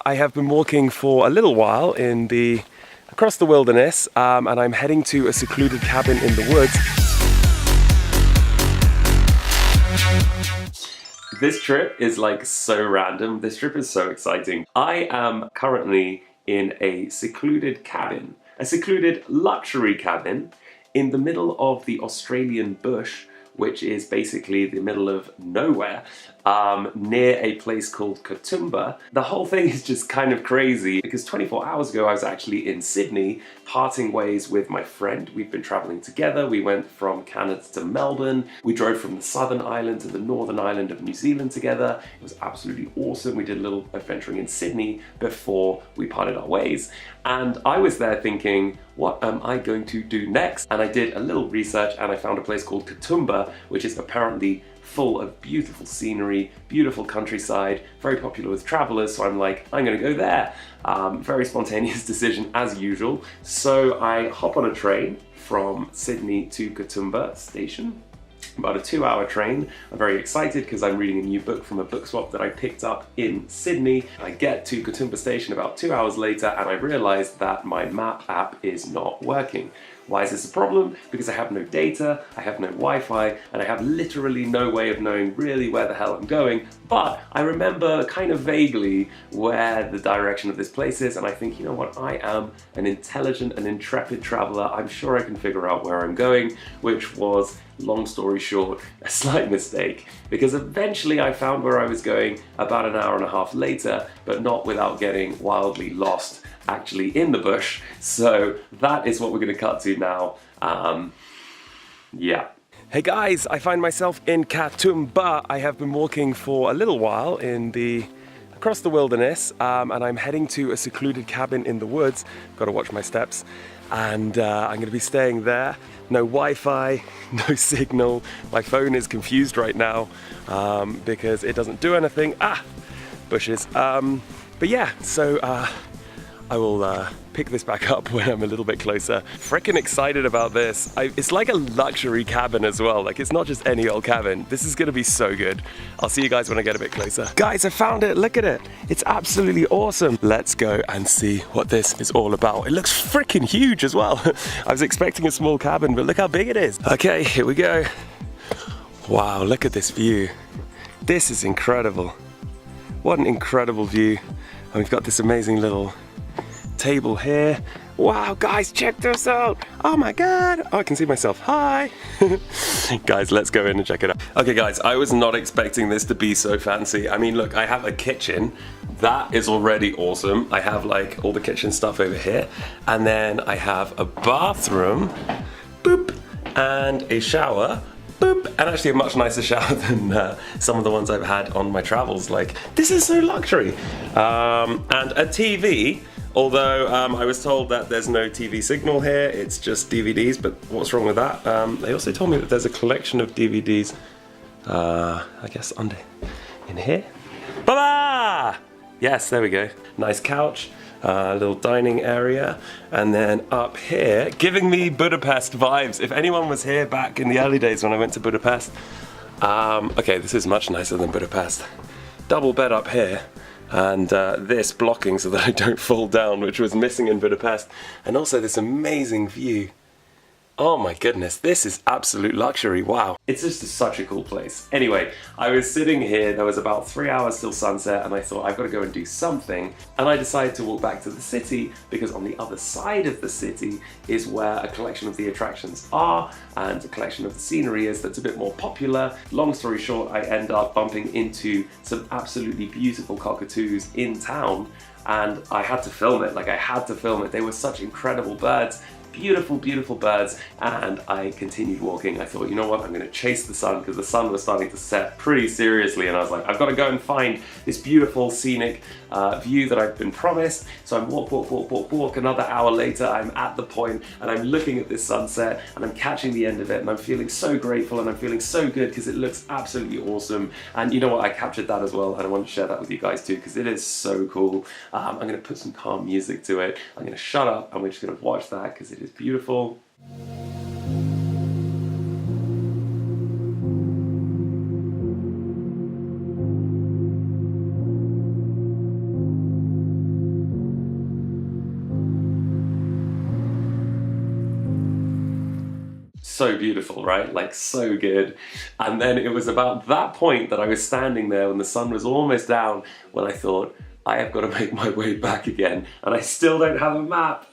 I have been walking for a little while across the wilderness, and I'm heading to a secluded cabin in the woods. This trip is like so random. This trip is so exciting. I am currently in a secluded cabin, a secluded luxury cabin in the middle of the Australian bush, which is basically the middle of nowhere, near a place called Katoomba. The whole thing is just kind of crazy because 24 hours ago I was actually in Sydney parting ways with my friend. We've been traveling together. We went from Canada to Melbourne. We drove from the southern island to the northern island of New Zealand together. It was absolutely awesome. We did a little adventuring in Sydney before we parted our ways. And I was there thinking, what am I going to do next? And I did a little research and I found a place called Katoomba, which is apparently full of beautiful scenery, beautiful countryside, very popular with travelers. So I'm like, I'm gonna go there. Very spontaneous decision as usual. So I hop on a train from Sydney to Katoomba station. About a 2-hour train. I'm very excited because I'm reading a new book from a book swap that I picked up in Sydney. I get to Katoomba station about 2 hours later and I realize that my map app is not working. Why is this a problem? Because I have no data, I have no Wi-Fi, and I have literally no way of knowing really where the hell I'm going. But I remember kind of vaguely where the direction of this place is, and I think, you know what, I am an intelligent and intrepid traveler. I'm sure I can figure out where I'm going, which was, long story short, a slight mistake. Because eventually I found where I was going about an hour and a half later, but not without getting wildly lost actually in the bush. So that is what we're going to cut to now. Yeah. Hey guys, I find myself in Katoomba. I have been walking for a little while across the wilderness, and I'm heading to a secluded cabin in the woods. Got to watch my steps, and I'm going to be staying there. No Wi-Fi, no signal. My phone is confused right now because it doesn't do anything. Bushes. But yeah, so I will pick this back up when I'm a little bit closer. Freaking excited about this. It's like a luxury cabin as well. Like, it's not just any old cabin. This is gonna be so good. I'll see you guys when I get a bit closer. Guys, I found it, look at it. It's absolutely awesome. Let's go and see what this is all about. It looks freaking huge as well. I was expecting a small cabin, but look how big it is. Okay, here we go. Wow, look at this view. This is incredible. What an incredible view. And we've got this amazing little table here. Wow, guys, check this out. Oh my God. Oh, I can see myself. Hi. Guys, let's go in and check it out. Okay, guys, I was not expecting this to be so fancy. I mean, look, I have a kitchen. That is already awesome. I have like all the kitchen stuff over here. And then I have a bathroom, boop, and a shower, boop, and actually a much nicer shower than some of the ones I've had on my travels. Like, this is so luxury. And a TV. Although I was told that there's no TV signal here, it's just DVDs, but what's wrong with that? They also told me that there's a collection of DVDs, I guess in here. Baba! Yes, there we go. Nice couch, little dining area, and then up here, giving me Budapest vibes. If anyone was here back in the early days when I went to Budapest, okay, this is much nicer than Budapest. Double bed up here. And this blocking so that I don't fall down, which was missing in Budapest. And also this amazing view. Oh my goodness, this is absolute luxury, wow. It's just such a cool place. Anyway, I was sitting here, there was about 3 hours till sunset, and I thought I've got to go and do something. And I decided to walk back to the city because on the other side of the city is where a collection of the attractions are and a collection of the scenery is that's a bit more popular. Long story short, I end up bumping into some absolutely beautiful cockatoos in town, and I had to film it, like I had to film it. They were such incredible birds. Beautiful, beautiful birds, and I continued walking. I thought, you know what, I'm gonna chase the sun because the sun was starting to set pretty seriously, and I was like, I've got to go and find this beautiful scenic view that I've been promised. So I'm walk. Another hour later, I'm at the point and I'm looking at this sunset and I'm catching the end of it, and I'm feeling so grateful and I'm feeling so good because it looks absolutely awesome. And you know what, I captured that as well, and I want to share that with you guys too because it is so cool. I'm gonna put some calm music to it. I'm gonna shut up and we're just gonna watch that because it is beautiful. so beautiful, right? Like so good. And then it was about that point that I was standing there when the sun was almost down when I thought, I have got to make my way back again, and I still don't have a map,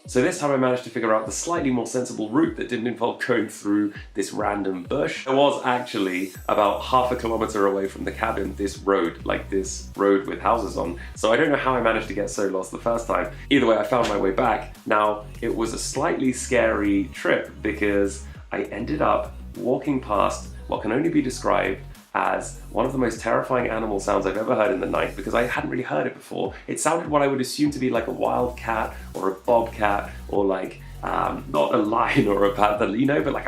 So this time I managed to figure out the slightly more sensible route that didn't involve going through this random bush. There was actually about half a kilometer away from the cabin, this road with houses on. So I don't know how I managed to get so lost the first time. Either way, I found my way back. Now, it was a slightly scary trip because I ended up walking past what can only be described as one of the most terrifying animal sounds I've ever heard in the night, because I hadn't really heard it before. It sounded what I would assume to be like a wild cat or a bobcat, or like, not a lion or a panther, you know, but like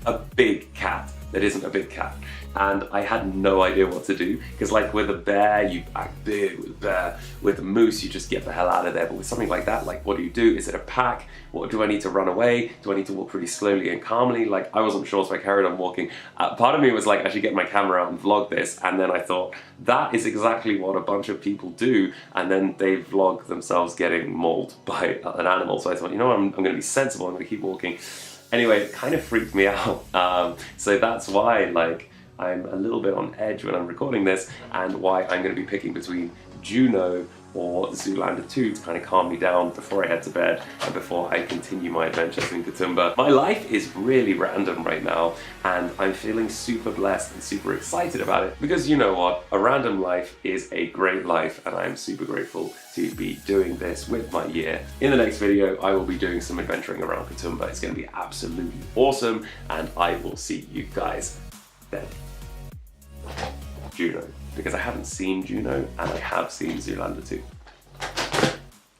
a big cat that isn't a big cat. And I had no idea what to do, because like with a bear, you act big with a bear. With a moose, you just get the hell out of there. But with something like that, like what do you do? Is it a pack? What do I need to run away? Do I need to walk pretty slowly and calmly? Like, I wasn't sure, so I carried on walking. Part of me was like, I should get my camera out and vlog this. And then I thought, that is exactly what a bunch of people do. And then they vlog themselves getting mauled by an animal. So I thought, you know what, I'm going to be sensible. I'm going to keep walking. Anyway, it kind of freaked me out. So that's why, like, I'm a little bit on edge when I'm recording this, and why I'm going to be picking between Juno or Zoolander 2 to kind of calm me down before I head to bed and before I continue my adventures in Katoomba. My life is really random right now, and I'm feeling super blessed and super excited about it, because you know what? A random life is a great life, and I'm super grateful to be doing this with my year. In the next video, I will be doing some adventuring around Katoomba. It's going to be absolutely awesome, and I will see you guys then. Juno, because I haven't seen Juno and I have seen Zoolander 2.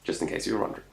Just in case you were wondering.